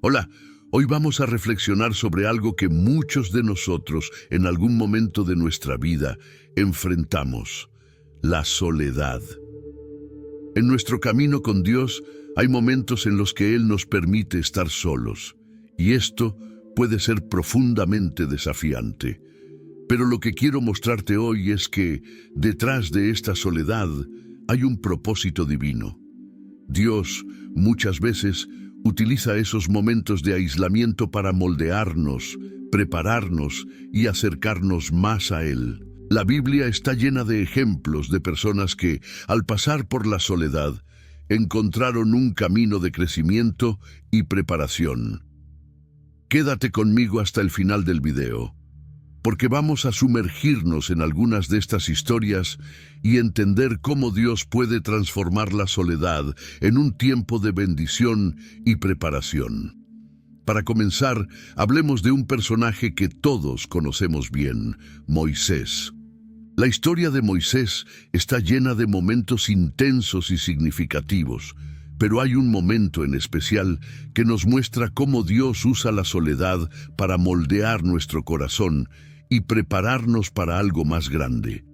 Hola, hoy vamos a reflexionar sobre algo que muchos de nosotros en algún momento de nuestra vida enfrentamos: la soledad. En nuestro camino con Dios hay momentos en los que Él nos permite estar solos, y esto puede ser profundamente desafiante. Pero lo que quiero mostrarte hoy es que detrás de esta soledad hay un propósito divino. Dios muchas veces utiliza esos momentos de aislamiento para moldearnos, prepararnos y acercarnos más a Él. La Biblia está llena de ejemplos de personas que, al pasar por la soledad, encontraron un camino de crecimiento y preparación. Quédate conmigo hasta el final del video, porque vamos a sumergirnos en algunas de estas historias y entender cómo Dios puede transformar la soledad en un tiempo de bendición y preparación. Para comenzar, hablemos de un personaje que todos conocemos bien: Moisés. La historia de Moisés está llena de momentos intensos y significativos, pero hay un momento en especial que nos muestra cómo Dios usa la soledad para moldear nuestro corazón y prepararnos para algo más grande.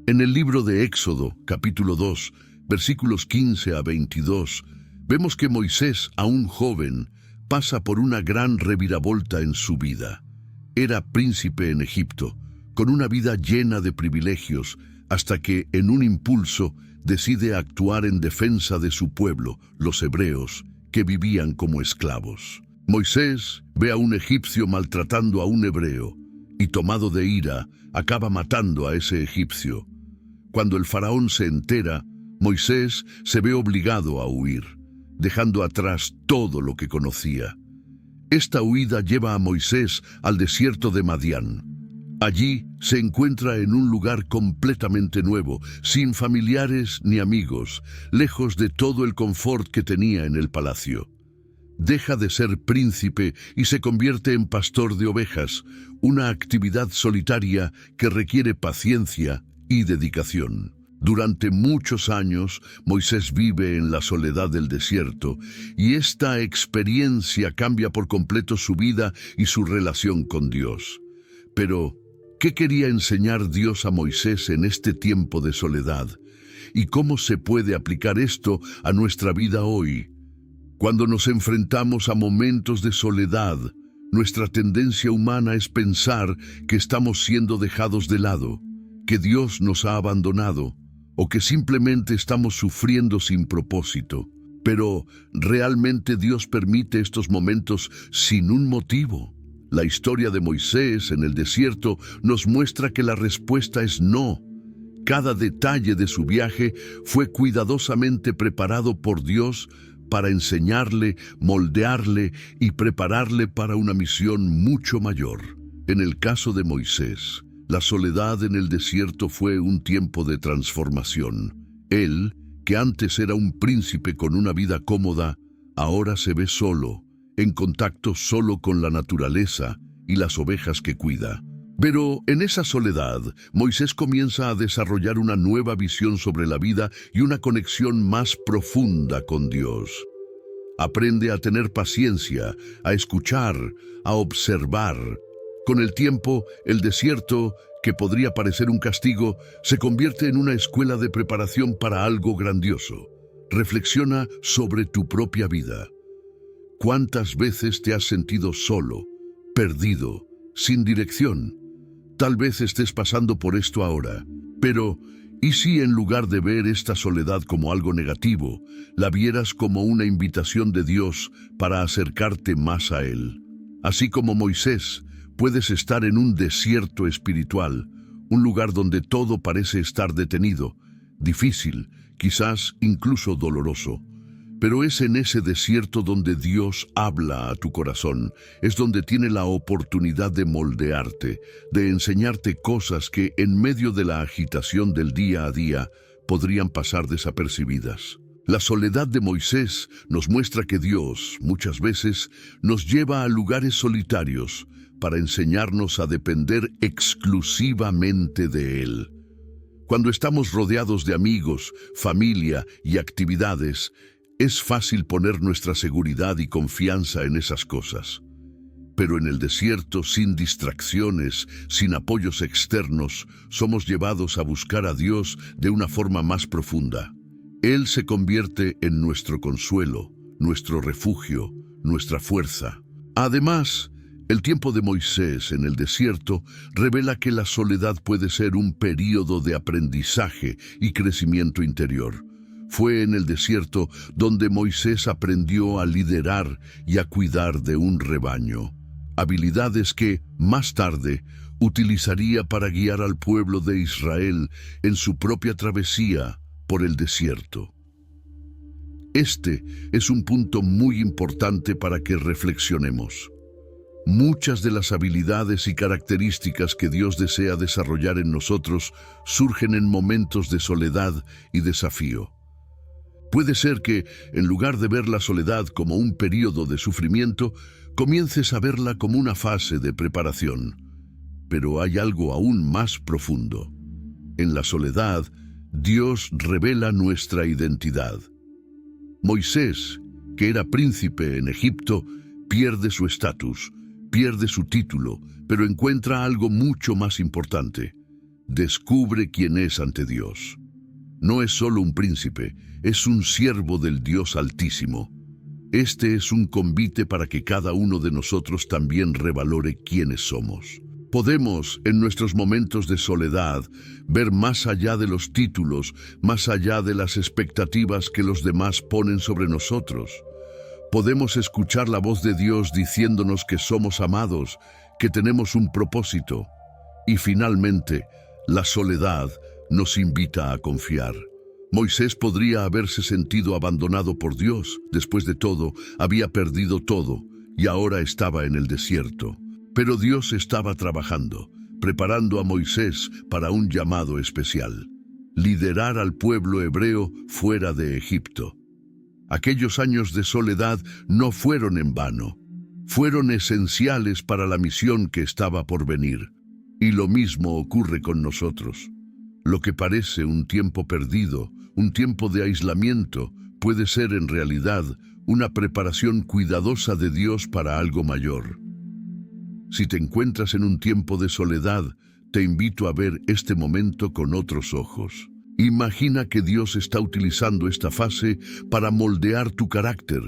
En el libro de Éxodo, capítulo 2, versículos 15 a 22, vemos que Moisés, aún joven, pasa por una gran reviravolta en su vida. Era príncipe en Egipto, con una vida llena de privilegios, hasta que, en un impulso, decide actuar en defensa de su pueblo, los hebreos, que vivían como esclavos. Moisés ve a un egipcio maltratando a un hebreo, y tomado de ira, acaba matando a ese egipcio. Cuando el faraón se entera, Moisés se ve obligado a huir, dejando atrás todo lo que conocía. Esta huida lleva a Moisés al desierto de Madián. Allí se encuentra en un lugar completamente nuevo, sin familiares ni amigos, lejos de todo el confort que tenía en el palacio. Deja de ser príncipe y se convierte en pastor de ovejas, una actividad solitaria que requiere paciencia y dedicación. Durante muchos años, Moisés vive en la soledad del desierto, y esta experiencia cambia por completo su vida y su relación con Dios. Pero, ¿qué quería enseñar Dios a Moisés en este tiempo de soledad? ¿Y cómo se puede aplicar esto a nuestra vida hoy? Cuando nos enfrentamos a momentos de soledad, nuestra tendencia humana es pensar que estamos siendo dejados de lado, que Dios nos ha abandonado, o que simplemente estamos sufriendo sin propósito. Pero, ¿realmente Dios permite estos momentos sin un motivo? La historia de Moisés en el desierto nos muestra que la respuesta es no. Cada detalle de su viaje fue cuidadosamente preparado por Dios para enseñarle, moldearle y prepararle para una misión mucho mayor. En el caso de Moisés, la soledad en el desierto fue un tiempo de transformación. Él, que antes era un príncipe con una vida cómoda, ahora se ve solo, en contacto solo con la naturaleza y las ovejas que cuida. Pero en esa soledad, Moisés comienza a desarrollar una nueva visión sobre la vida y una conexión más profunda con Dios. Aprende a tener paciencia, a escuchar, a observar. Con el tiempo, el desierto, que podría parecer un castigo, se convierte en una escuela de preparación para algo grandioso. Reflexiona sobre tu propia vida. ¿Cuántas veces te has sentido solo, perdido, sin dirección? Tal vez estés pasando por esto ahora, pero ¿y si en lugar de ver esta soledad como algo negativo, la vieras como una invitación de Dios para acercarte más a Él? Así como Moisés, puedes estar en un desierto espiritual, un lugar donde todo parece estar detenido, difícil, quizás incluso doloroso. Pero es en ese desierto donde Dios habla a tu corazón, es donde tiene la oportunidad de moldearte, de enseñarte cosas que en medio de la agitación del día a día podrían pasar desapercibidas. La soledad de Moisés nos muestra que Dios, muchas veces, nos lleva a lugares solitarios para enseñarnos a depender exclusivamente de Él. Cuando estamos rodeados de amigos, familia y actividades, Es fácil poner nuestra seguridad y confianza en esas cosas. Pero en el desierto, sin distracciones, sin apoyos externos, somos llevados a buscar a Dios de una forma más profunda. Él se convierte en nuestro consuelo, nuestro refugio, nuestra fuerza. Además, el tiempo de Moisés en el desierto revela que la soledad puede ser un período de aprendizaje y crecimiento interior. Fue en el desierto donde Moisés aprendió a liderar y a cuidar de un rebaño, habilidades que, más tarde, utilizaría para guiar al pueblo de Israel en su propia travesía por el desierto. Este es un punto muy importante para que reflexionemos. Muchas de las habilidades y características que Dios desea desarrollar en nosotros surgen en momentos de soledad y desafío. Puede ser que, en lugar de ver la soledad como un período de sufrimiento, comiences a verla como una fase de preparación. Pero hay algo aún más profundo. En la soledad, Dios revela nuestra identidad. Moisés, que era príncipe en Egipto, pierde su estatus, pierde su título, pero encuentra algo mucho más importante. Descubre quién es ante Dios. No es solo un príncipe, es un siervo del Dios Altísimo. Este es un convite para que cada uno de nosotros también revalore quiénes somos. Podemos, en nuestros momentos de soledad, ver más allá de los títulos, más allá de las expectativas que los demás ponen sobre nosotros. Podemos escuchar la voz de Dios diciéndonos que somos amados, que tenemos un propósito. Y finalmente, la soledad nos invita a confiar. Moisés podría haberse sentido abandonado por Dios. Después de todo, había perdido todo y ahora estaba en el desierto. Pero Dios estaba trabajando, preparando a Moisés para un llamado especial: liderar al pueblo hebreo fuera de Egipto. Aquellos años de soledad no fueron en vano. Fueron esenciales para la misión que estaba por venir. Y lo mismo ocurre con nosotros. Lo que parece un tiempo perdido, un tiempo de aislamiento, puede ser en realidad una preparación cuidadosa de Dios para algo mayor. Si te encuentras en un tiempo de soledad, te invito a ver este momento con otros ojos. Imagina que Dios está utilizando esta fase para moldear tu carácter,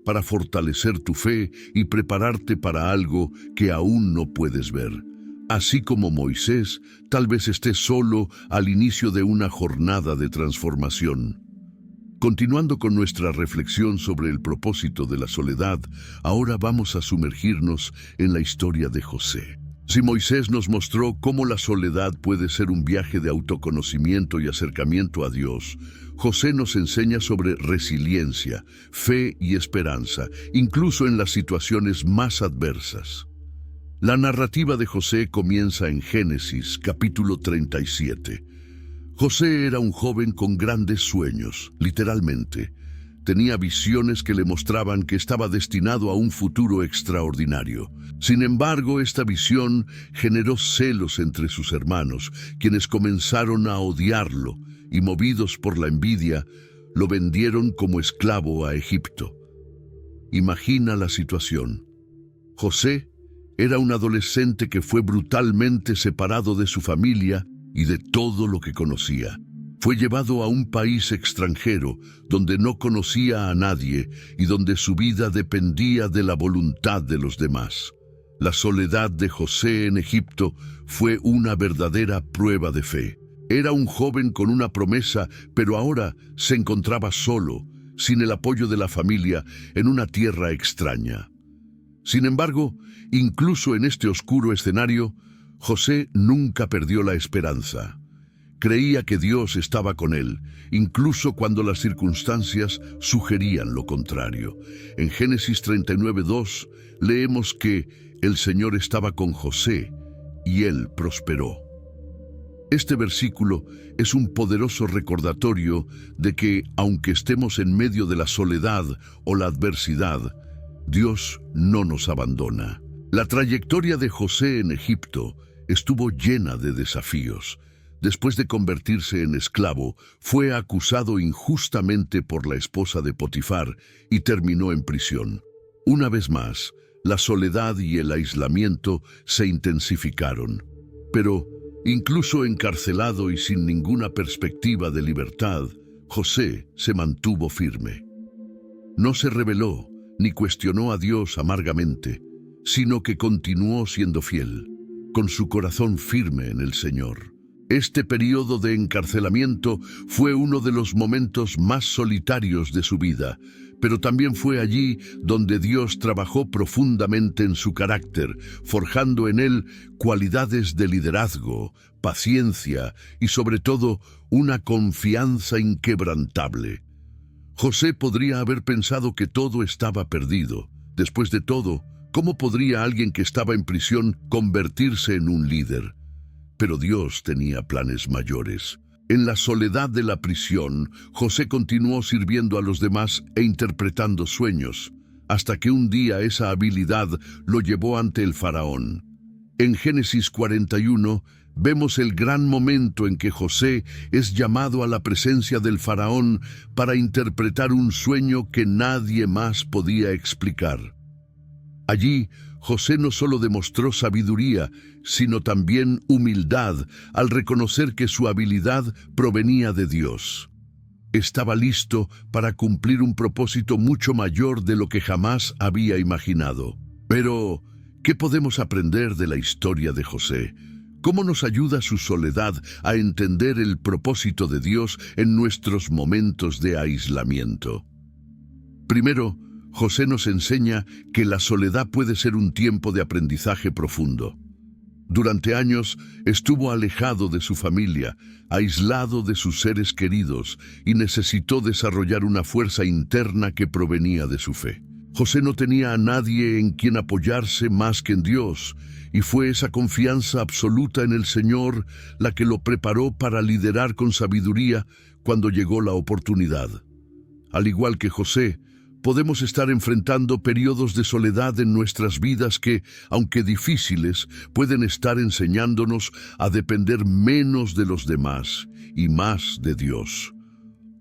para fortalecer tu fe y prepararte para algo que aún no puedes ver. Así como Moisés, tal vez estés solo al inicio de una jornada de transformación. Continuando con nuestra reflexión sobre el propósito de la soledad, ahora vamos a sumergirnos en la historia de José. Si Moisés nos mostró cómo la soledad puede ser un viaje de autoconocimiento y acercamiento a Dios, José nos enseña sobre resiliencia, fe y esperanza, incluso en las situaciones más adversas. La narrativa de José comienza en Génesis, capítulo 37. José era un joven con grandes sueños, literalmente. Tenía visiones que le mostraban que estaba destinado a un futuro extraordinario. Sin embargo, esta visión generó celos entre sus hermanos, quienes comenzaron a odiarlo y, movidos por la envidia, lo vendieron como esclavo a Egipto. Imagina la situación. José era un adolescente que fue brutalmente separado de su familia y de todo lo que conocía. Fue llevado a un país extranjero donde no conocía a nadie y donde su vida dependía de la voluntad de los demás. La soledad de José en Egipto fue una verdadera prueba de fe. Era un joven con una promesa, pero ahora se encontraba solo, sin el apoyo de la familia, en una tierra extraña. Sin embargo, incluso en este oscuro escenario, José nunca perdió la esperanza. Creía que Dios estaba con él, incluso cuando las circunstancias sugerían lo contrario. En Génesis 39:2 leemos que el Señor estaba con José y él prosperó. Este versículo es un poderoso recordatorio de que, aunque estemos en medio de la soledad o la adversidad, Dios no nos abandona. La trayectoria de José en Egipto estuvo llena de desafíos. después de convertirse en esclavo, fue acusado injustamente por la esposa de Potifar y terminó en prisión. Una vez más, la soledad y el aislamiento se intensificaron. Pero, incluso encarcelado y sin ninguna perspectiva de libertad, José se mantuvo firme. No se rebeló ni cuestionó a Dios amargamente, sino que continuó siendo fiel, con su corazón firme en el Señor. Este periodo de encarcelamiento fue uno de los momentos más solitarios de su vida, pero también fue allí donde Dios trabajó profundamente en su carácter, forjando en él cualidades de liderazgo, paciencia y sobre todo una confianza inquebrantable. José podría haber pensado que todo estaba perdido. Después de todo, ¿cómo podría alguien que estaba en prisión convertirse en un líder? Pero Dios tenía planes mayores. En la soledad de la prisión, José continuó sirviendo a los demás e interpretando sueños, hasta que un día esa habilidad lo llevó ante el faraón. En Génesis 41, vemos el gran momento en que José es llamado a la presencia del faraón para interpretar un sueño que nadie más podía explicar. Allí, José no solo demostró sabiduría, sino también humildad al reconocer que su habilidad provenía de Dios. Estaba listo para cumplir un propósito mucho mayor de lo que jamás había imaginado. Pero, ¿qué podemos aprender de la historia de José? ¿Cómo nos ayuda su soledad a entender el propósito de Dios en nuestros momentos de aislamiento? Primero, José nos enseña que la soledad puede ser un tiempo de aprendizaje profundo. Durante años estuvo alejado de su familia, aislado de sus seres queridos y necesitó desarrollar una fuerza interna que provenía de su fe. José no tenía a nadie en quien apoyarse más que en Dios, y fue esa confianza absoluta en el Señor la que lo preparó para liderar con sabiduría cuando llegó la oportunidad. Al igual que José, podemos estar enfrentando periodos de soledad en nuestras vidas que, aunque difíciles, pueden estar enseñándonos a depender menos de los demás y más de Dios.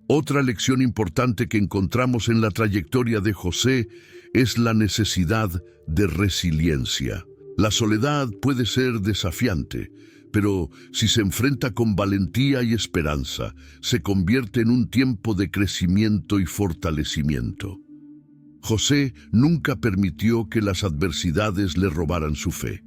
Otra lección importante que encontramos en la trayectoria de José es la necesidad de resiliencia. La soledad puede ser desafiante, pero si se enfrenta con valentía y esperanza, se convierte en un tiempo de crecimiento y fortalecimiento. José nunca permitió que las adversidades le robaran su fe.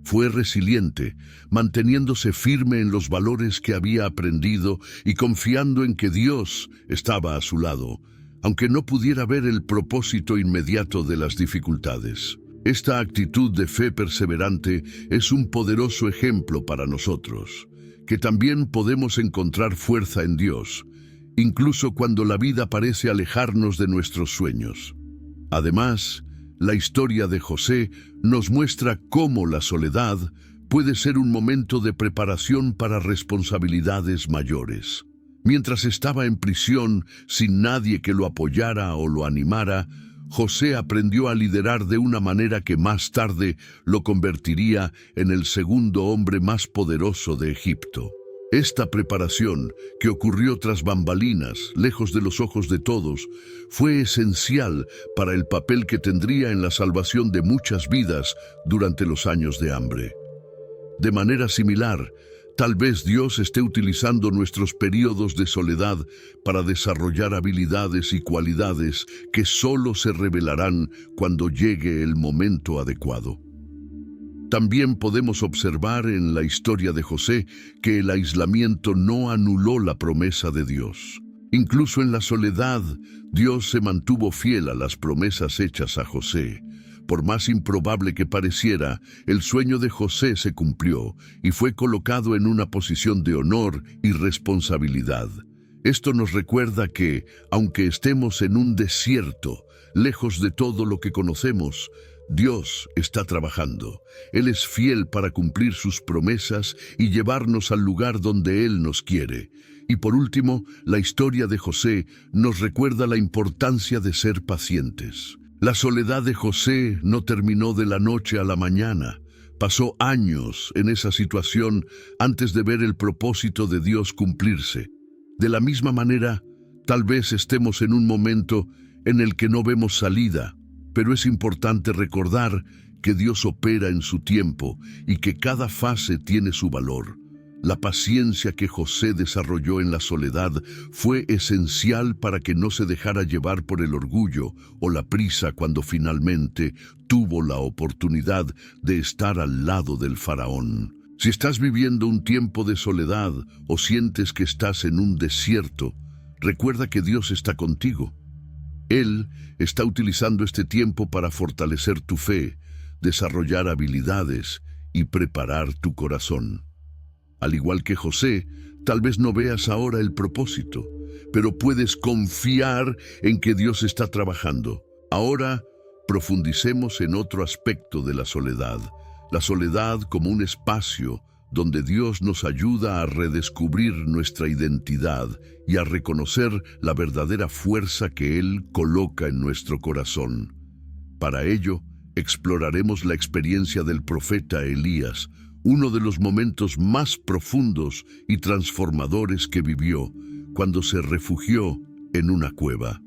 Fue resiliente, manteniéndose firme en los valores que había aprendido y confiando en que Dios estaba a su lado, aunque no pudiera ver el propósito inmediato de las dificultades. Esta actitud de fe perseverante es un poderoso ejemplo para nosotros, que también podemos encontrar fuerza en Dios, incluso cuando la vida parece alejarnos de nuestros sueños. Además, la historia de José nos muestra cómo la soledad puede ser un momento de preparación para responsabilidades mayores. Mientras estaba en prisión, sin nadie que lo apoyara o lo animara, José aprendió a liderar de una manera que más tarde lo convertiría en el segundo hombre más poderoso de Egipto. Esta preparación, que ocurrió tras bambalinas, lejos de los ojos de todos, fue esencial para el papel que tendría en la salvación de muchas vidas durante los años de hambre. De manera similar, tal vez Dios esté utilizando nuestros periodos de soledad para desarrollar habilidades y cualidades que solo se revelarán cuando llegue el momento adecuado. También podemos observar en la historia de José que el aislamiento no anuló la promesa de Dios. Incluso en la soledad, Dios se mantuvo fiel a las promesas hechas a José. Por más improbable que pareciera, el sueño de José se cumplió y fue colocado en una posición de honor y responsabilidad. Esto nos recuerda que, aunque estemos en un desierto, lejos de todo lo que conocemos, Dios está trabajando. Él es fiel para cumplir sus promesas y llevarnos al lugar donde Él nos quiere. Y por último, la historia de José nos recuerda la importancia de ser pacientes. La soledad de José no terminó de la noche a la mañana, Pasó años en esa situación antes de ver el propósito de Dios cumplirse. De la misma manera, tal vez estemos en un momento en el que no vemos salida, pero es importante recordar que Dios opera en su tiempo y que cada fase tiene su valor. La paciencia que José desarrolló en la soledad fue esencial para que no se dejara llevar por el orgullo o la prisa cuando finalmente tuvo la oportunidad de estar al lado del faraón. Si estás viviendo un tiempo de soledad o sientes que estás en un desierto, recuerda que Dios está contigo. Él está utilizando este tiempo para fortalecer tu fe, desarrollar habilidades y preparar tu corazón. Al igual que José, tal vez no veas ahora el propósito, pero puedes confiar en que Dios está trabajando. Ahora, profundicemos en otro aspecto de la soledad como un espacio donde Dios nos ayuda a redescubrir nuestra identidad y a reconocer la verdadera fuerza que Él coloca en nuestro corazón. Para ello, exploraremos la experiencia del profeta Elías, uno de los momentos más profundos y transformadores que vivió cuando se refugió en una cueva.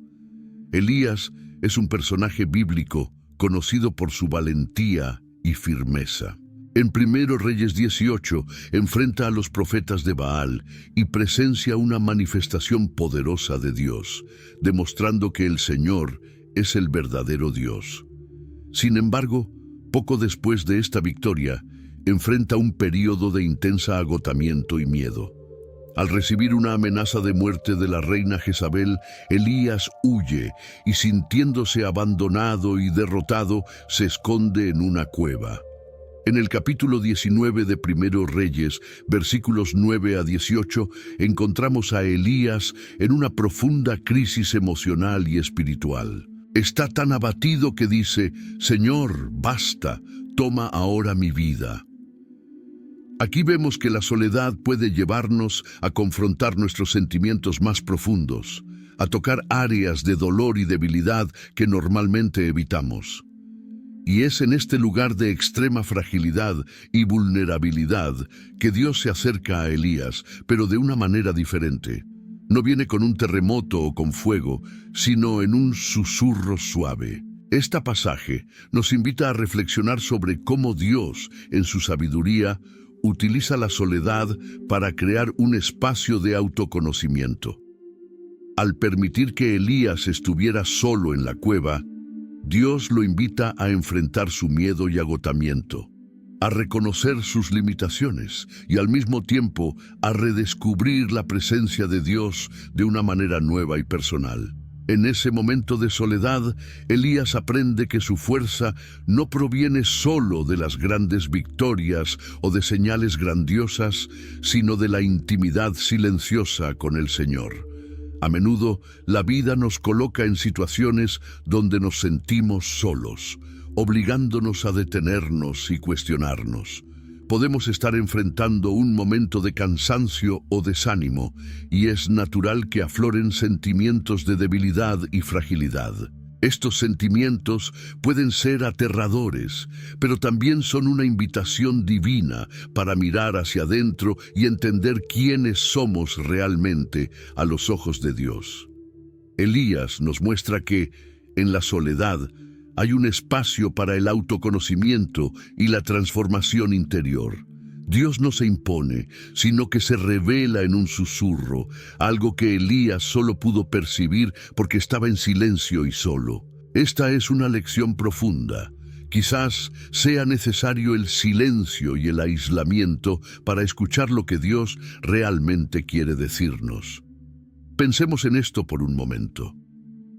Elías es un personaje bíblico conocido por su valentía y firmeza. En 1 Reyes 18 enfrenta a los profetas de Baal y presencia una manifestación poderosa de Dios, demostrando que el Señor es el verdadero Dios. Sin embargo, poco después de esta victoria, enfrenta un período de intensa agotamiento y miedo. Al recibir una amenaza de muerte de la reina Jezabel, Elías huye y, sintiéndose abandonado y derrotado, se esconde en una cueva. En el capítulo 19 de 1 Reyes, versículos 9 a 18, encontramos a Elías en una profunda crisis emocional y espiritual. Está tan abatido que dice: «Señor, basta, toma ahora mi vida». Aquí vemos que la soledad puede llevarnos a confrontar nuestros sentimientos más profundos, a tocar áreas de dolor y debilidad que normalmente evitamos. Y es en este lugar de extrema fragilidad y vulnerabilidad que Dios se acerca a Elías, pero de una manera diferente. No viene con un terremoto o con fuego, sino en un susurro suave. Este pasaje nos invita a reflexionar sobre cómo Dios, en su sabiduría, utiliza la soledad para crear un espacio de autoconocimiento. Al permitir que Elías estuviera solo en la cueva, Dios lo invita a enfrentar su miedo y agotamiento, a reconocer sus limitaciones y al mismo tiempo a redescubrir la presencia de Dios de una manera nueva y personal. En ese momento de soledad, Elías aprende que su fuerza no proviene solo de las grandes victorias o de señales grandiosas, sino de la intimidad silenciosa con el Señor. A menudo, la vida nos coloca en situaciones donde nos sentimos solos, obligándonos a detenernos y cuestionarnos. Podemos estar enfrentando un momento de cansancio o desánimo, y es natural que afloren sentimientos de debilidad y fragilidad. Estos sentimientos pueden ser aterradores, pero también son una invitación divina para mirar hacia adentro y entender quiénes somos realmente a los ojos de Dios. Elías nos muestra que, en la soledad, hay un espacio para el autoconocimiento y la transformación interior. Dios no se impone, sino que se revela en un susurro, algo que Elías solo pudo percibir porque estaba en silencio y solo. Esta es una lección profunda. Quizás sea necesario el silencio y el aislamiento para escuchar lo que Dios realmente quiere decirnos. Pensemos en esto por un momento.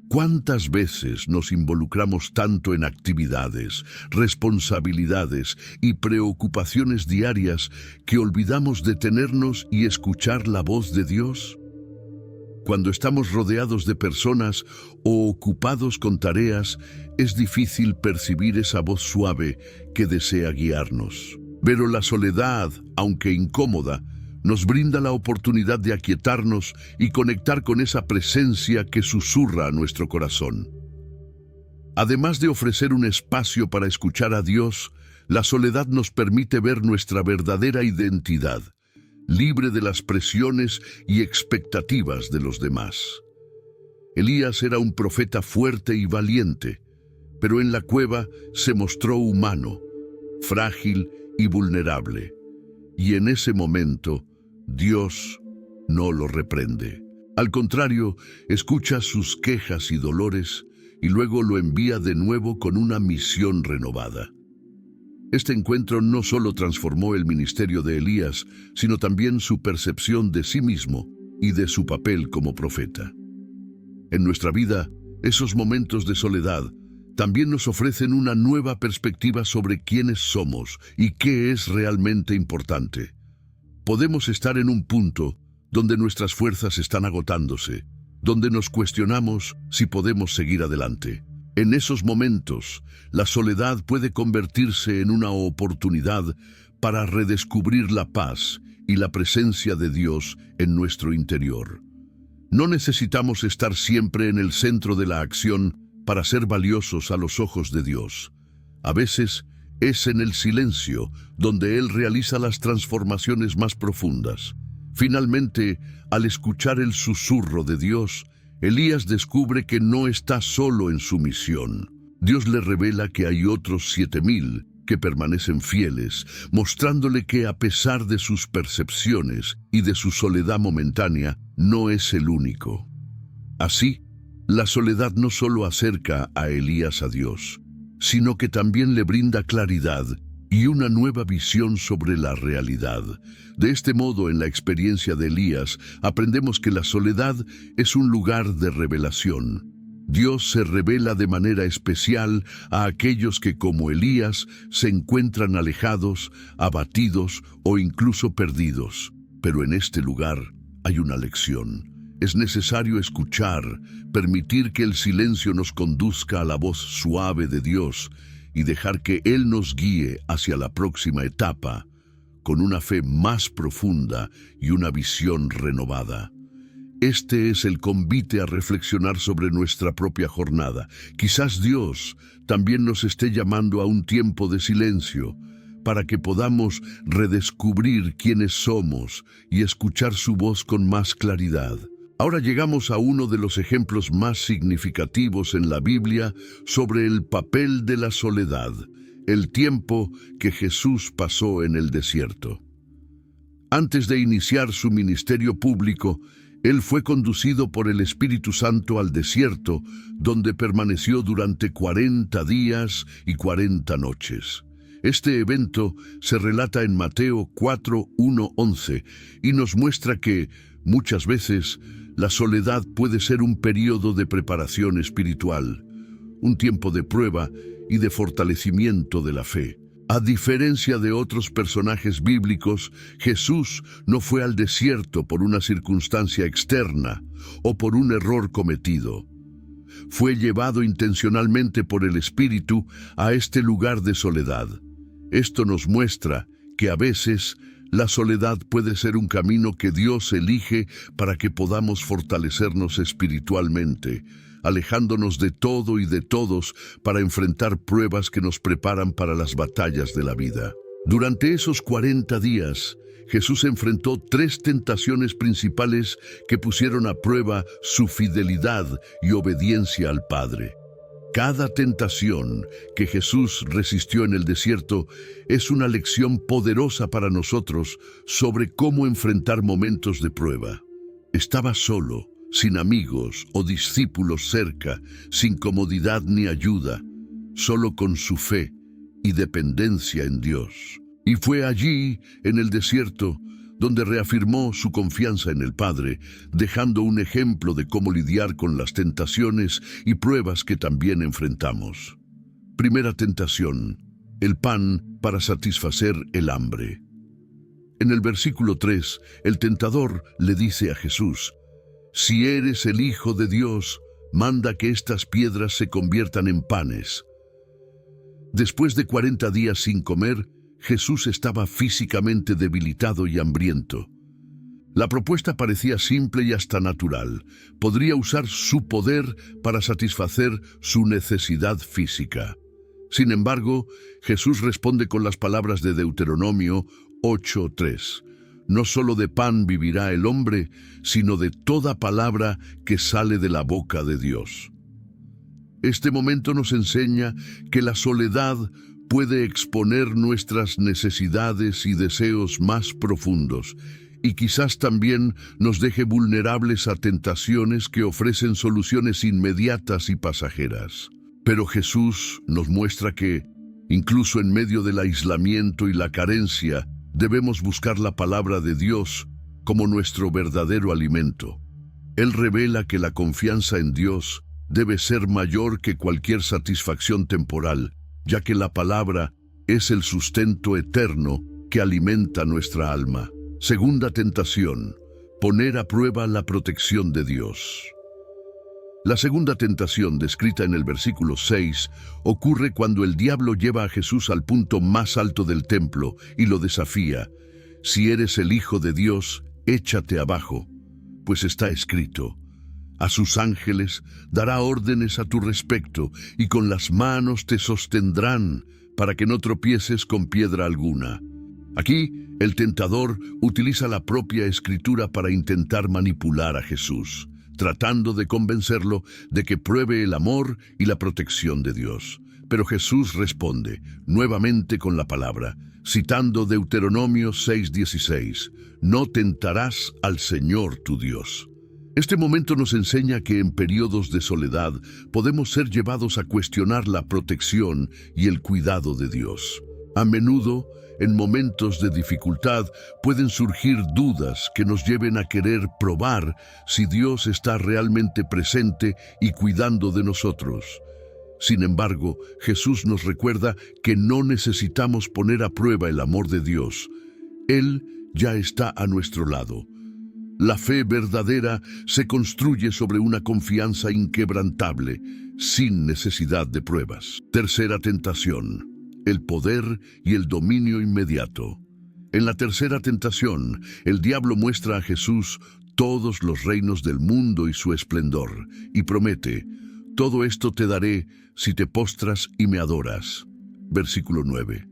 ¿Cuántas veces nos involucramos tanto en actividades, responsabilidades y preocupaciones diarias que olvidamos detenernos y escuchar la voz de Dios? Cuando estamos rodeados de personas o ocupados con tareas, es difícil percibir esa voz suave que desea guiarnos. Pero la soledad, aunque incómoda, nos brinda la oportunidad de aquietarnos y conectar con esa presencia que susurra a nuestro corazón. Además de ofrecer un espacio para escuchar a Dios, La soledad nos permite ver nuestra verdadera identidad, libre de las presiones y expectativas de los demás. Elías era un profeta fuerte y valiente, pero en la cueva se mostró humano, frágil y vulnerable. Y en ese momento, Dios no lo reprende. Al contrario, escucha sus quejas y dolores y luego lo envía de nuevo con una misión renovada. Este encuentro no solo transformó el ministerio de Elías, sino también su percepción de sí mismo y de su papel como profeta. En nuestra vida, esos momentos de soledad también nos ofrecen una nueva perspectiva sobre quiénes somos y qué es realmente importante. Podemos estar en un punto donde nuestras fuerzas están agotándose, donde nos cuestionamos si podemos seguir adelante. En esos momentos, la soledad puede convertirse en una oportunidad para redescubrir la paz y la presencia de Dios en nuestro interior. No necesitamos estar siempre en el centro de la acción para ser valiosos a los ojos de Dios. A veces es en el silencio donde Él realiza las transformaciones más profundas. Finalmente, al escuchar el susurro de Dios, Elías descubre que no está solo en su misión. Dios le revela que hay otros 7,000 que permanecen fieles, mostrándole que a pesar de sus percepciones y de su soledad momentánea, no es el único. Así, la soledad no solo acerca a Elías a Dios, sino que también le brinda claridad y una nueva visión sobre la realidad. De este modo, en la experiencia de Elías, aprendemos que la soledad es un lugar de revelación. Dios se revela de manera especial a aquellos que, como Elías, se encuentran alejados, abatidos o incluso perdidos. Pero en este lugar hay una lección. Es necesario escuchar, permitir que el silencio nos conduzca a la voz suave de Dios y dejar que Él nos guíe hacia la próxima etapa, con una fe más profunda y una visión renovada. Este es el convite a reflexionar sobre nuestra propia jornada. Quizás Dios también nos esté llamando a un tiempo de silencio, para que podamos redescubrir quiénes somos y escuchar su voz con más claridad. Ahora llegamos a uno de los ejemplos más significativos en la Biblia sobre el papel de la soledad, el tiempo que Jesús pasó en el desierto. Antes de iniciar su ministerio público, Él fue conducido por el Espíritu Santo al desierto, donde permaneció durante 40 días y 40 noches. Este evento se relata en Mateo 4, 1, 11 y nos muestra que, muchas veces, la soledad puede ser un período de preparación espiritual, un tiempo de prueba y de fortalecimiento de la fe. A diferencia de otros personajes bíblicos, Jesús no fue al desierto por una circunstancia externa o por un error cometido. Fue llevado intencionalmente por el Espíritu a este lugar de soledad. Esto nos muestra que a veces la soledad puede ser un camino que Dios elige para que podamos fortalecernos espiritualmente, alejándonos de todo y de todos para enfrentar pruebas que nos preparan para las batallas de la vida. Durante esos 40 días, Jesús enfrentó 3 tentaciones principales que pusieron a prueba su fidelidad y obediencia al Padre. Cada tentación que Jesús resistió en el desierto es una lección poderosa para nosotros sobre cómo enfrentar momentos de prueba. Estaba solo, sin amigos o discípulos cerca, sin comodidad ni ayuda, solo con su fe y dependencia en Dios. Y fue allí, en el desierto, donde reafirmó su confianza en el Padre, dejando un ejemplo de cómo lidiar con las tentaciones y pruebas que también enfrentamos. Primera tentación: el pan para satisfacer el hambre. En el versículo 3, el tentador le dice a Jesús: «Si eres el Hijo de Dios, manda que estas piedras se conviertan en panes». Después de 40 días sin comer, Jesús estaba físicamente debilitado y hambriento. La propuesta parecía simple y hasta natural. Podría usar su poder para satisfacer su necesidad física. Sin embargo, Jesús responde con las palabras de Deuteronomio 8:3. No solo de pan vivirá el hombre, sino de toda palabra que sale de la boca de Dios. Este momento nos enseña que la soledad puede exponer nuestras necesidades y deseos más profundos, y quizás también nos deje vulnerables a tentaciones que ofrecen soluciones inmediatas y pasajeras. Pero Jesús nos muestra que, incluso en medio del aislamiento y la carencia, debemos buscar la palabra de Dios como nuestro verdadero alimento. Él revela que la confianza en Dios debe ser mayor que cualquier satisfacción temporal, ya que la palabra es el sustento eterno que alimenta nuestra alma. Segunda tentación: poner a prueba la protección de Dios. La segunda tentación, descrita en el versículo 6, ocurre cuando el diablo lleva a Jesús al punto más alto del templo y lo desafía: si eres el Hijo de Dios, échate abajo, pues está escrito: a sus ángeles dará órdenes a tu respecto, y con las manos te sostendrán, para que no tropieces con piedra alguna. Aquí, el tentador utiliza la propia Escritura para intentar manipular a Jesús, tratando de convencerlo de que pruebe el amor y la protección de Dios. Pero Jesús responde, nuevamente con la palabra, citando Deuteronomio 6:16, no tentarás al Señor tu Dios. Este momento nos enseña que en periodos de soledad podemos ser llevados a cuestionar la protección y el cuidado de Dios. A menudo, en momentos de dificultad, pueden surgir dudas que nos lleven a querer probar si Dios está realmente presente y cuidando de nosotros. Sin embargo, Jesús nos recuerda que no necesitamos poner a prueba el amor de Dios. Él ya está a nuestro lado. La fe verdadera se construye sobre una confianza inquebrantable, sin necesidad de pruebas. Tercera tentación: el poder y el dominio inmediato. En la tercera tentación, el diablo muestra a Jesús todos los reinos del mundo y su esplendor, y promete: todo esto te daré si te postras y me adoras. Versículo 9.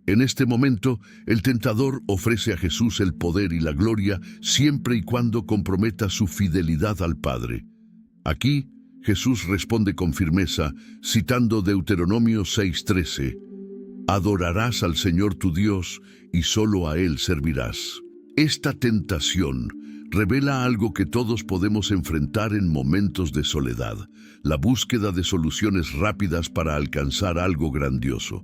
En este momento, el tentador ofrece a Jesús el poder y la gloria siempre y cuando comprometa su fidelidad al Padre. Aquí, Jesús responde con firmeza, citando Deuteronomio 6:13, adorarás al Señor tu Dios y solo a Él servirás. Esta tentación revela algo que todos podemos enfrentar en momentos de soledad: la búsqueda de soluciones rápidas para alcanzar algo grandioso.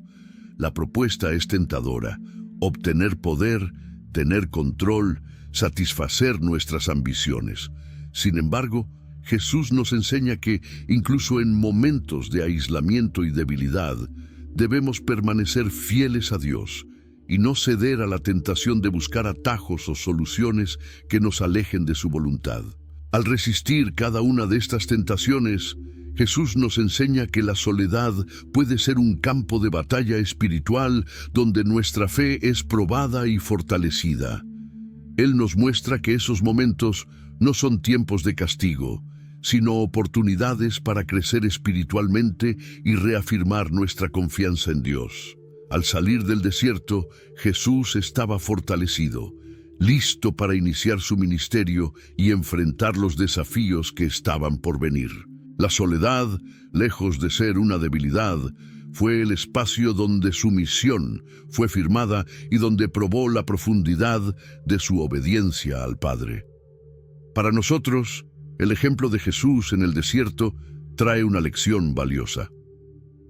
La propuesta es tentadora: obtener poder, tener control, satisfacer nuestras ambiciones. Sin embargo, Jesús nos enseña que, incluso en momentos de aislamiento y debilidad, debemos permanecer fieles a Dios y no ceder a la tentación de buscar atajos o soluciones que nos alejen de su voluntad. Al resistir cada una de estas tentaciones, Jesús nos enseña que la soledad puede ser un campo de batalla espiritual donde nuestra fe es probada y fortalecida. Él nos muestra que esos momentos no son tiempos de castigo, sino oportunidades para crecer espiritualmente y reafirmar nuestra confianza en Dios. Al salir del desierto, Jesús estaba fortalecido, listo para iniciar su ministerio y enfrentar los desafíos que estaban por venir. La soledad, lejos de ser una debilidad, fue el espacio donde su misión fue firmada y donde probó la profundidad de su obediencia al Padre. Para nosotros, el ejemplo de Jesús en el desierto trae una lección valiosa.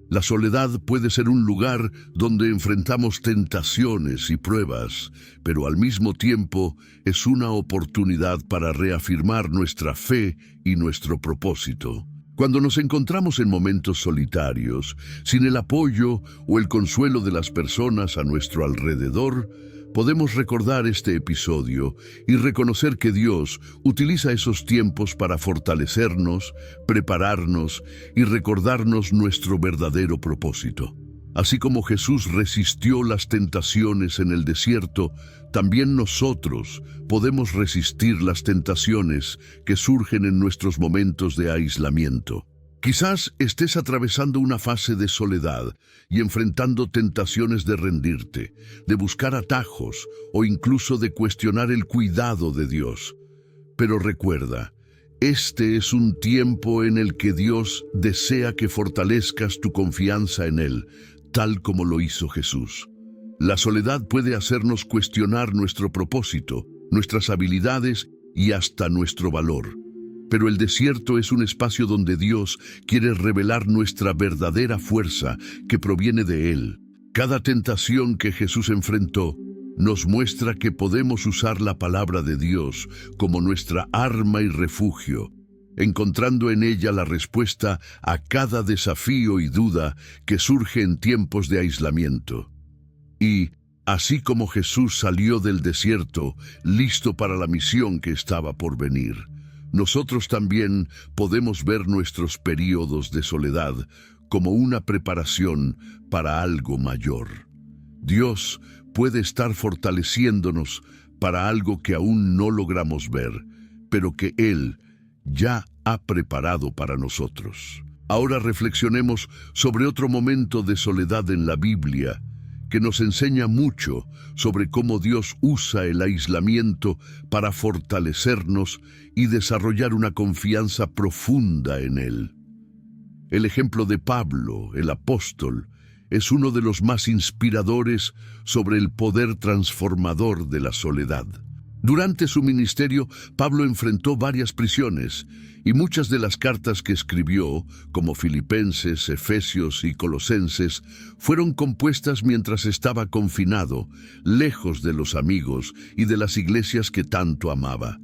La soledad puede ser un lugar donde enfrentamos tentaciones y pruebas, pero al mismo tiempo es una oportunidad para reafirmar nuestra fe y nuestro propósito. Cuando nos encontramos en momentos solitarios, sin el apoyo o el consuelo de las personas a nuestro alrededor, podemos recordar este episodio y reconocer que Dios utiliza esos tiempos para fortalecernos, prepararnos y recordarnos nuestro verdadero propósito. Así como Jesús resistió las tentaciones en el desierto, también nosotros podemos resistir las tentaciones que surgen en nuestros momentos de aislamiento. Quizás estés atravesando una fase de soledad y enfrentando tentaciones de rendirte, de buscar atajos o incluso de cuestionar el cuidado de Dios. Pero recuerda, este es un tiempo en el que Dios desea que fortalezcas tu confianza en Él, tal como lo hizo Jesús. La soledad puede hacernos cuestionar nuestro propósito, nuestras habilidades y hasta nuestro valor. Pero el desierto es un espacio donde Dios quiere revelar nuestra verdadera fuerza que proviene de Él. Cada tentación que Jesús enfrentó nos muestra que podemos usar la palabra de Dios como nuestra arma y refugio, encontrando en ella la respuesta a cada desafío y duda que surge en tiempos de aislamiento. Y, así como Jesús salió del desierto, listo para la misión que estaba por venir, nosotros también podemos ver nuestros períodos de soledad como una preparación para algo mayor. Dios puede estar fortaleciéndonos para algo que aún no logramos ver, pero que Él ya ha preparado para nosotros. Ahora reflexionemos sobre otro momento de soledad en la Biblia, que nos enseña mucho sobre cómo Dios usa el aislamiento para fortalecernos y desarrollar una confianza profunda en Él. El ejemplo de Pablo, el apóstol, es uno de los más inspiradores sobre el poder transformador de la soledad. Durante su ministerio, Pablo enfrentó varias prisiones, y muchas de las cartas que escribió, como Filipenses, Efesios y Colosenses, fueron compuestas mientras estaba confinado, lejos de los amigos y de las iglesias que tanto amaba.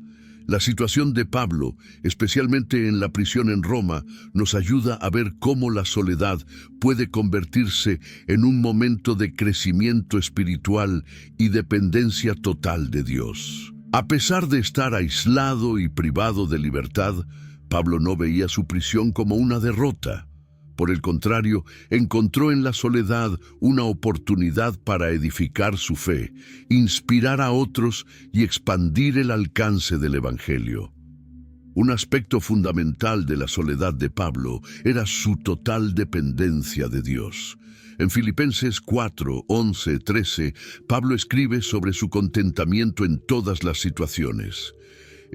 La situación de Pablo, especialmente en la prisión en Roma, nos ayuda a ver cómo la soledad puede convertirse en un momento de crecimiento espiritual y dependencia total de Dios. A pesar de estar aislado y privado de libertad, Pablo no veía su prisión como una derrota. Por el contrario, encontró en la soledad una oportunidad para edificar su fe, inspirar a otros y expandir el alcance del Evangelio. Un aspecto fundamental de la soledad de Pablo era su total dependencia de Dios. En Filipenses 4, 11, 13, Pablo escribe sobre su contentamiento en todas las situaciones.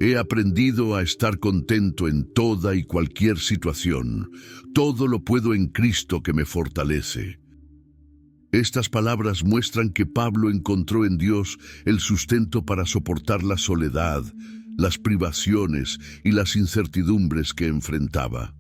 He aprendido a estar contento en toda y cualquier situación. Todo lo puedo en Cristo que me fortalece. Estas palabras muestran que Pablo encontró en Dios el sustento para soportar la soledad, las privaciones y las incertidumbres que enfrentaba.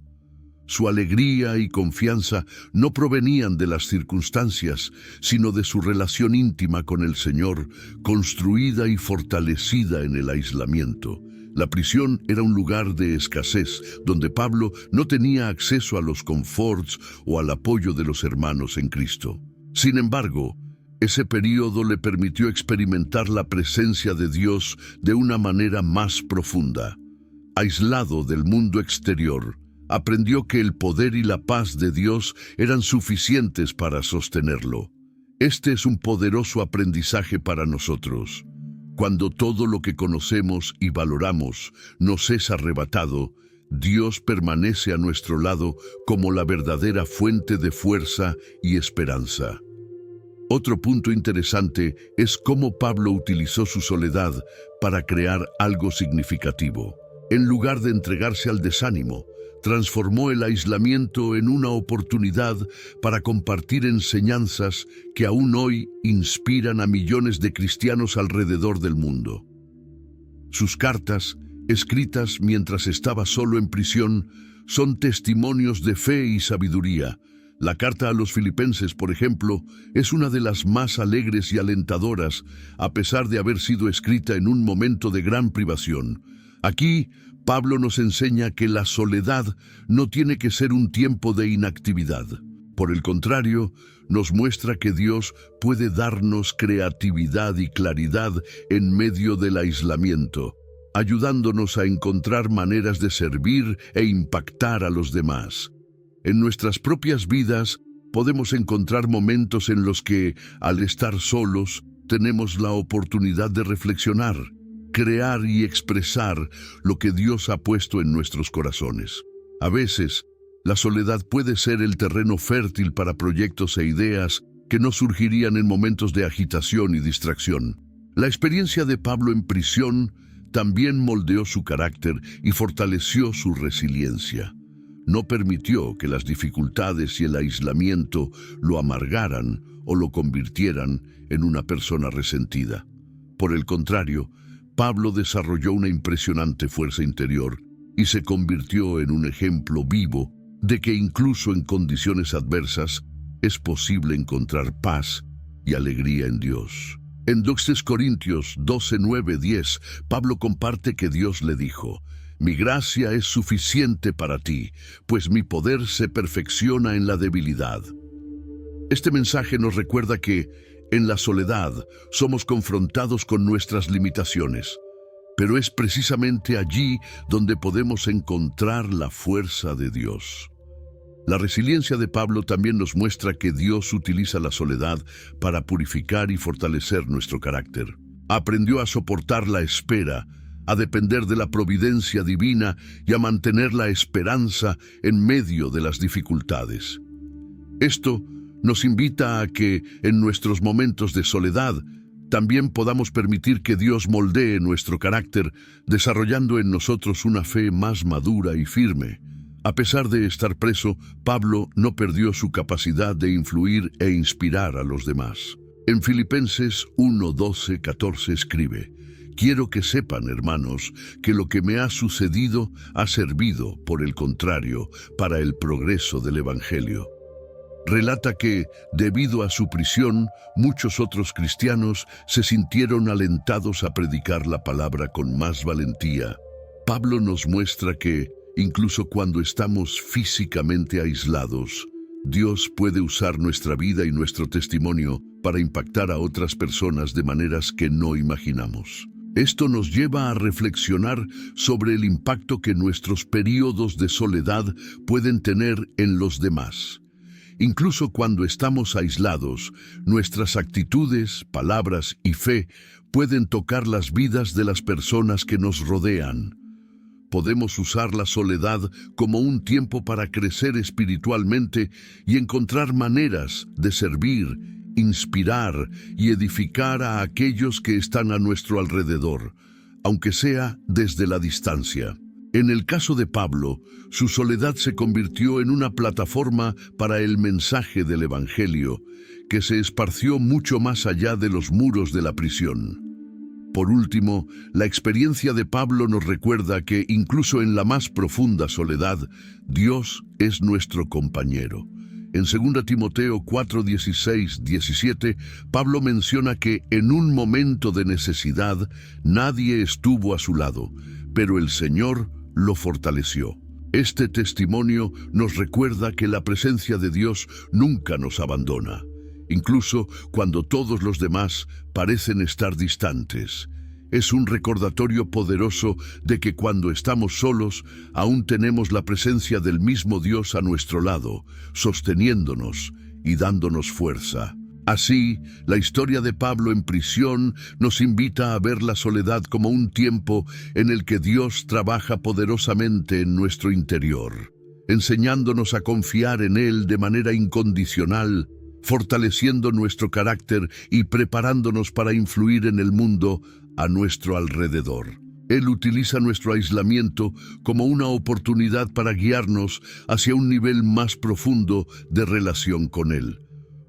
Su alegría y confianza no provenían de las circunstancias, sino de su relación íntima con el Señor, construida y fortalecida en el aislamiento. La prisión era un lugar de escasez, donde Pablo no tenía acceso a los conforts o al apoyo de los hermanos en Cristo. Sin embargo, ese período le permitió experimentar la presencia de Dios de una manera más profunda. Aislado del mundo exterior, aprendió que el poder y la paz de Dios eran suficientes para sostenerlo. Este es un poderoso aprendizaje para nosotros. Cuando todo lo que conocemos y valoramos nos es arrebatado, Dios permanece a nuestro lado como la verdadera fuente de fuerza y esperanza. Otro punto interesante es cómo Pablo utilizó su soledad para crear algo significativo. En lugar de entregarse al desánimo, transformó el aislamiento en una oportunidad para compartir enseñanzas que aún hoy inspiran a millones de cristianos alrededor del mundo. Sus cartas, escritas mientras estaba solo en prisión, son testimonios de fe y sabiduría. La carta a los Filipenses, por ejemplo, es una de las más alegres y alentadoras, a pesar de haber sido escrita en un momento de gran privación. Aquí, Pablo nos enseña que la soledad no tiene que ser un tiempo de inactividad. Por el contrario, nos muestra que Dios puede darnos creatividad y claridad en medio del aislamiento, ayudándonos a encontrar maneras de servir e impactar a los demás. En nuestras propias vidas podemos encontrar momentos en los que, al estar solos, tenemos la oportunidad de reflexionar, crear y expresar lo que Dios ha puesto en nuestros corazones. A veces, La soledad puede ser el terreno fértil para proyectos e ideas que no surgirían en momentos de agitación y distracción. La experiencia de Pablo en prisión también moldeó su carácter y fortaleció su resiliencia. No permitió que las dificultades y el aislamiento lo amargaran o lo convirtieran en una persona resentida. Por el contrario, Pablo desarrolló una impresionante fuerza interior y se convirtió en un ejemplo vivo de que incluso en condiciones adversas es posible encontrar paz y alegría en Dios. En 2 Corintios 12, 9, 10, Pablo comparte que Dios le dijo: «Mi gracia es suficiente para ti, pues mi poder se perfecciona en la debilidad». Este mensaje nos recuerda que, en la soledad, somos confrontados con nuestras limitaciones, pero es precisamente allí donde podemos encontrar la fuerza de Dios. La resiliencia de Pablo también nos muestra que Dios utiliza la soledad para purificar y fortalecer nuestro carácter. Aprendió a soportar la espera, a depender de la providencia divina y a mantener la esperanza en medio de las dificultades. Esto nos invita a que, en nuestros momentos de soledad, también podamos permitir que Dios moldee nuestro carácter, desarrollando en nosotros una fe más madura y firme. A pesar de estar preso, Pablo no perdió su capacidad de influir e inspirar a los demás. En Filipenses 1, 12, 14 escribe: «Quiero que sepan, hermanos, que lo que me ha sucedido ha servido, por el contrario, para el progreso del Evangelio». Relata que, debido a su prisión, muchos otros cristianos se sintieron alentados a predicar la palabra con más valentía. Pablo nos muestra que, incluso cuando estamos físicamente aislados, Dios puede usar nuestra vida y nuestro testimonio para impactar a otras personas de maneras que no imaginamos. Esto nos lleva a reflexionar sobre el impacto que nuestros períodos de soledad pueden tener en los demás. Incluso cuando estamos aislados, nuestras actitudes, palabras y fe pueden tocar las vidas de las personas que nos rodean. Podemos usar la soledad como un tiempo para crecer espiritualmente y encontrar maneras de servir, inspirar y edificar a aquellos que están a nuestro alrededor, aunque sea desde la distancia. En el caso de Pablo, su soledad se convirtió en una plataforma para el mensaje del Evangelio, que se esparció mucho más allá de los muros de la prisión. Por último, la experiencia de Pablo nos recuerda que incluso en la más profunda soledad, Dios es nuestro compañero. En 2 Timoteo 4, 16, 17, Pablo menciona que en un momento de necesidad nadie estuvo a su lado, pero el Señor lo fortaleció. Este testimonio nos recuerda que la presencia de Dios nunca nos abandona, incluso cuando todos los demás parecen estar distantes. Es un recordatorio poderoso de que cuando estamos solos, aún tenemos la presencia del mismo Dios a nuestro lado, sosteniéndonos y dándonos fuerza. Así, la historia de Pablo en prisión nos invita a ver la soledad como un tiempo en el que Dios trabaja poderosamente en nuestro interior, enseñándonos a confiar en Él de manera incondicional, fortaleciendo nuestro carácter y preparándonos para influir en el mundo a nuestro alrededor. Él utiliza nuestro aislamiento como una oportunidad para guiarnos hacia un nivel más profundo de relación con Él.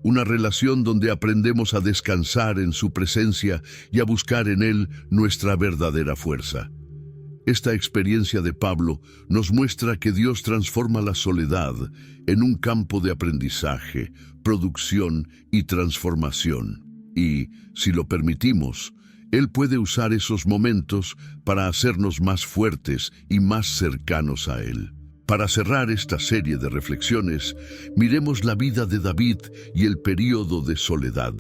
Una relación donde aprendemos a descansar en su presencia y a buscar en Él nuestra verdadera fuerza. Esta experiencia de Pablo nos muestra que Dios transforma la soledad en un campo de aprendizaje, producción y transformación. Y, si lo permitimos, Él puede usar esos momentos para hacernos más fuertes y más cercanos a Él. Para cerrar esta serie de reflexiones, miremos la vida de David y el período de soledad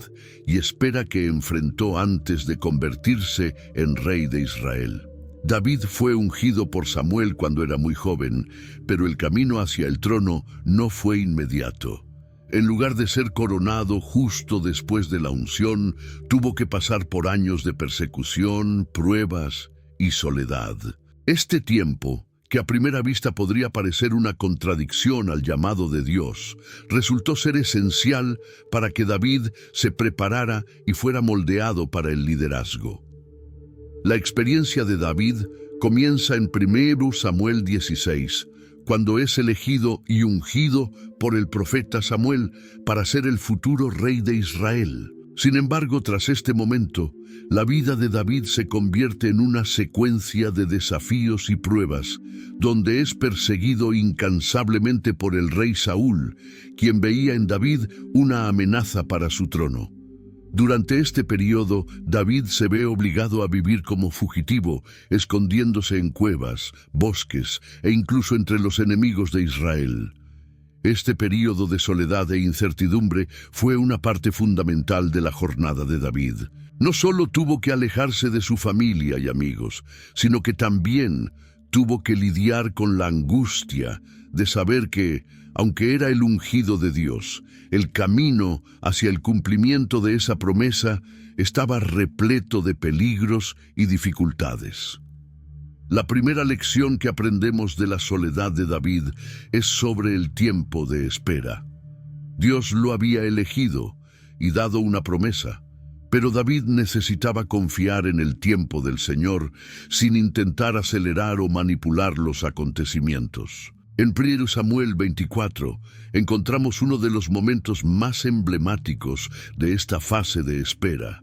y espera que enfrentó antes de convertirse en rey de Israel. David fue ungido por Samuel cuando era muy joven, pero el camino hacia el trono no fue inmediato. En lugar de ser coronado justo después de la unción, tuvo que pasar por años de persecución, pruebas y soledad. Este tiempo, que a primera vista podría parecer una contradicción al llamado de Dios, resultó ser esencial para que David se preparara y fuera moldeado para el liderazgo. La experiencia de David comienza en 1 Samuel 16, cuando es elegido y ungido por el profeta Samuel para ser el futuro rey de Israel. Sin embargo, tras este momento, la vida de David se convierte en una secuencia de desafíos y pruebas, donde es perseguido incansablemente por el rey Saúl, quien veía en David una amenaza para su trono. Durante este periodo, David se ve obligado a vivir como fugitivo, escondiéndose en cuevas, bosques e incluso entre los enemigos de Israel. Este período de soledad e incertidumbre fue una parte fundamental de la jornada de David. No solo tuvo que alejarse de su familia y amigos, sino que también tuvo que lidiar con la angustia de saber que, aunque era el ungido de Dios, el camino hacia el cumplimiento de esa promesa estaba repleto de peligros y dificultades. La primera lección que aprendemos de la soledad de David es sobre el tiempo de espera. Dios lo había elegido y dado una promesa, pero David necesitaba confiar en el tiempo del Señor sin intentar acelerar o manipular los acontecimientos. En 1 Samuel 24 encontramos uno de los momentos más emblemáticos de esta fase de espera.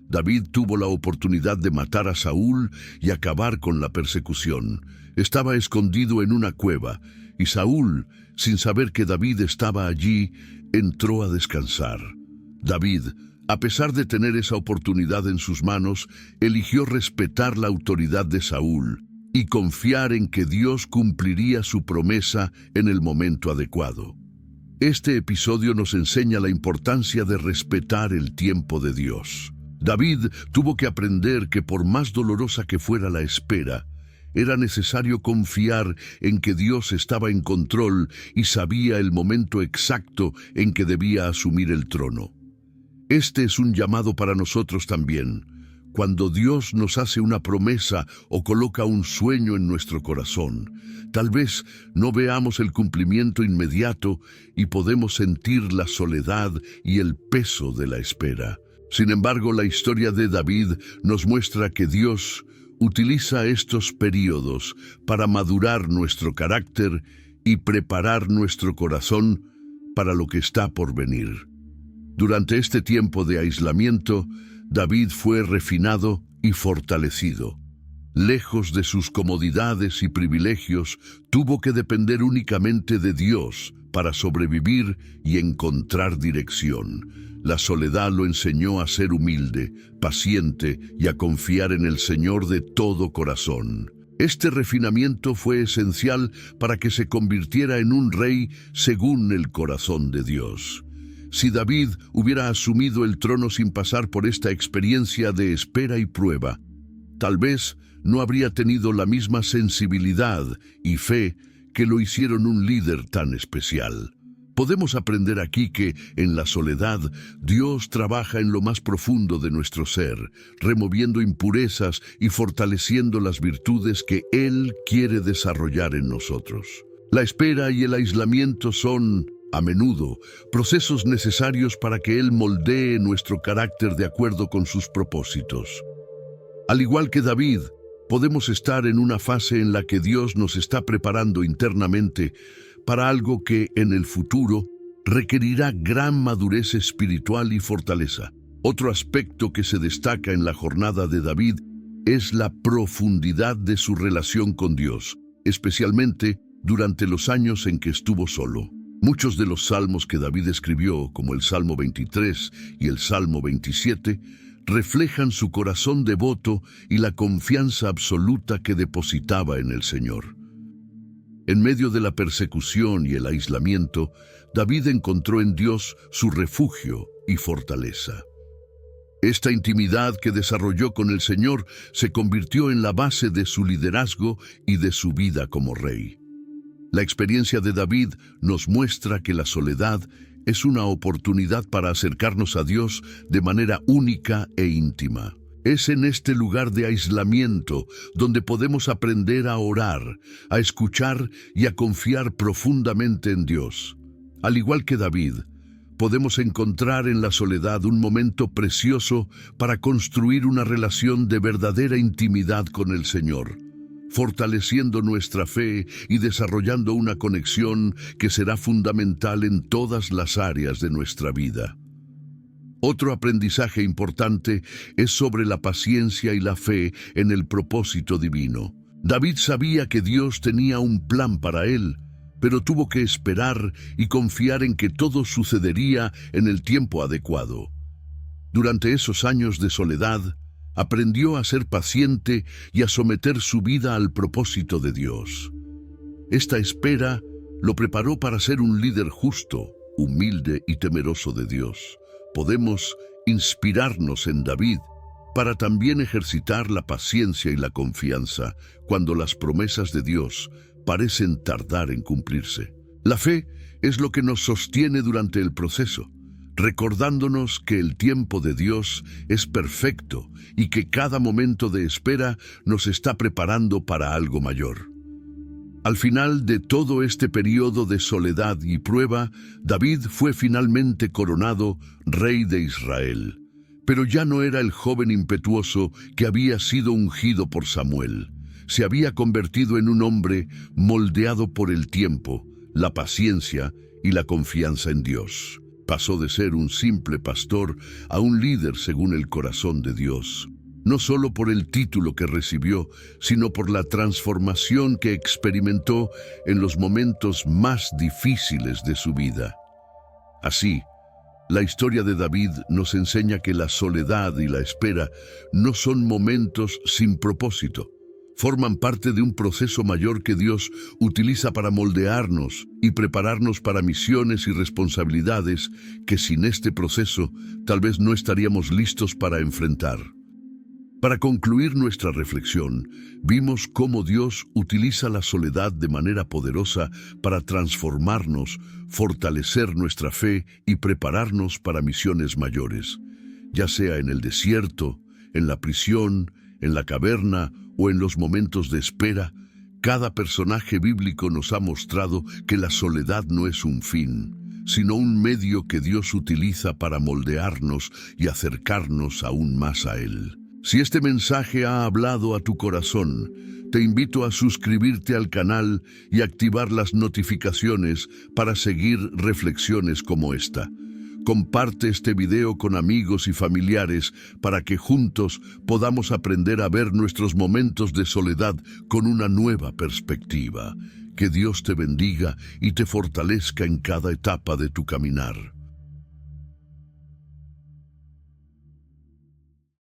David tuvo la oportunidad de matar a Saúl y acabar con la persecución. Estaba escondido en una cueva, y Saúl, sin saber que David estaba allí, entró a descansar. David, a pesar de tener esa oportunidad en sus manos, eligió respetar la autoridad de Saúl y confiar en que Dios cumpliría su promesa en el momento adecuado. Este episodio nos enseña la importancia de respetar el tiempo de Dios. David tuvo que aprender que por más dolorosa que fuera la espera, era necesario confiar en que Dios estaba en control y sabía el momento exacto en que debía asumir el trono. Este es un llamado para nosotros también. Cuando Dios nos hace una promesa o coloca un sueño en nuestro corazón, tal vez no veamos el cumplimiento inmediato y podemos sentir la soledad y el peso de la espera. Sin embargo, la historia de David nos muestra que Dios utiliza estos períodos para madurar nuestro carácter y preparar nuestro corazón para lo que está por venir. Durante este tiempo de aislamiento, David fue refinado y fortalecido. Lejos de sus comodidades y privilegios, tuvo que depender únicamente de Dios para sobrevivir y encontrar dirección. La soledad lo enseñó a ser humilde, paciente y a confiar en el Señor de todo corazón. Este refinamiento fue esencial para que se convirtiera en un rey según el corazón de Dios. Si David hubiera asumido el trono sin pasar por esta experiencia de espera y prueba, tal vez no habría tenido la misma sensibilidad y fe que lo hicieron un líder tan especial. Podemos aprender aquí que, en la soledad, Dios trabaja en lo más profundo de nuestro ser, removiendo impurezas y fortaleciendo las virtudes que Él quiere desarrollar en nosotros. La espera y el aislamiento son, a menudo, procesos necesarios para que Él moldee nuestro carácter de acuerdo con sus propósitos. Al igual que David, podemos estar en una fase en la que Dios nos está preparando internamente para algo que, en el futuro, requerirá gran madurez espiritual y fortaleza. Otro aspecto que se destaca en la jornada de David es la profundidad de su relación con Dios, especialmente durante los años en que estuvo solo. Muchos de los salmos que David escribió, como el Salmo 23 y el Salmo 27, reflejan su corazón devoto y la confianza absoluta que depositaba en el Señor. En medio de la persecución y el aislamiento, David encontró en Dios su refugio y fortaleza. Esta intimidad que desarrolló con el Señor se convirtió en la base de su liderazgo y de su vida como rey. La experiencia de David nos muestra que la soledad es una oportunidad para acercarnos a Dios de manera única e íntima. Es en este lugar de aislamiento donde podemos aprender a orar, a escuchar y a confiar profundamente en Dios. Al igual que David, podemos encontrar en la soledad un momento precioso para construir una relación de verdadera intimidad con el Señor, fortaleciendo nuestra fe y desarrollando una conexión que será fundamental en todas las áreas de nuestra vida. Otro aprendizaje importante es sobre la paciencia y la fe en el propósito divino. David sabía que Dios tenía un plan para él, pero tuvo que esperar y confiar en que todo sucedería en el tiempo adecuado. Durante esos años de soledad, aprendió a ser paciente y a someter su vida al propósito de Dios. Esta espera lo preparó para ser un líder justo, humilde y temeroso de Dios. Podemos inspirarnos en David para también ejercitar la paciencia y la confianza cuando las promesas de Dios parecen tardar en cumplirse. La fe es lo que nos sostiene durante el proceso, recordándonos que el tiempo de Dios es perfecto y que cada momento de espera nos está preparando para algo mayor. Al final de todo este periodo de soledad y prueba, David fue finalmente coronado rey de Israel. Pero ya no era el joven impetuoso que había sido ungido por Samuel. Se había convertido en un hombre moldeado por el tiempo, la paciencia y la confianza en Dios. Pasó de ser un simple pastor a un líder según el corazón de Dios. No solo por el título que recibió, sino por la transformación que experimentó en los momentos más difíciles de su vida. Así, la historia de David nos enseña que la soledad y la espera no son momentos sin propósito. Forman parte de un proceso mayor que Dios utiliza para moldearnos y prepararnos para misiones y responsabilidades que sin este proceso tal vez no estaríamos listos para enfrentar. Para concluir nuestra reflexión, vimos cómo Dios utiliza la soledad de manera poderosa para transformarnos, fortalecer nuestra fe y prepararnos para misiones mayores, ya sea en el desierto, en la prisión, en la caverna o en los momentos de espera. Cada personaje bíblico nos ha mostrado que la soledad no es un fin, sino un medio que Dios utiliza para moldearnos y acercarnos aún más a Él. Si este mensaje ha hablado a tu corazón, te invito a suscribirte al canal y activar las notificaciones para seguir reflexiones como esta. Comparte este video con amigos y familiares para que juntos podamos aprender a ver nuestros momentos de soledad con una nueva perspectiva. Que Dios te bendiga y te fortalezca en cada etapa de tu caminar.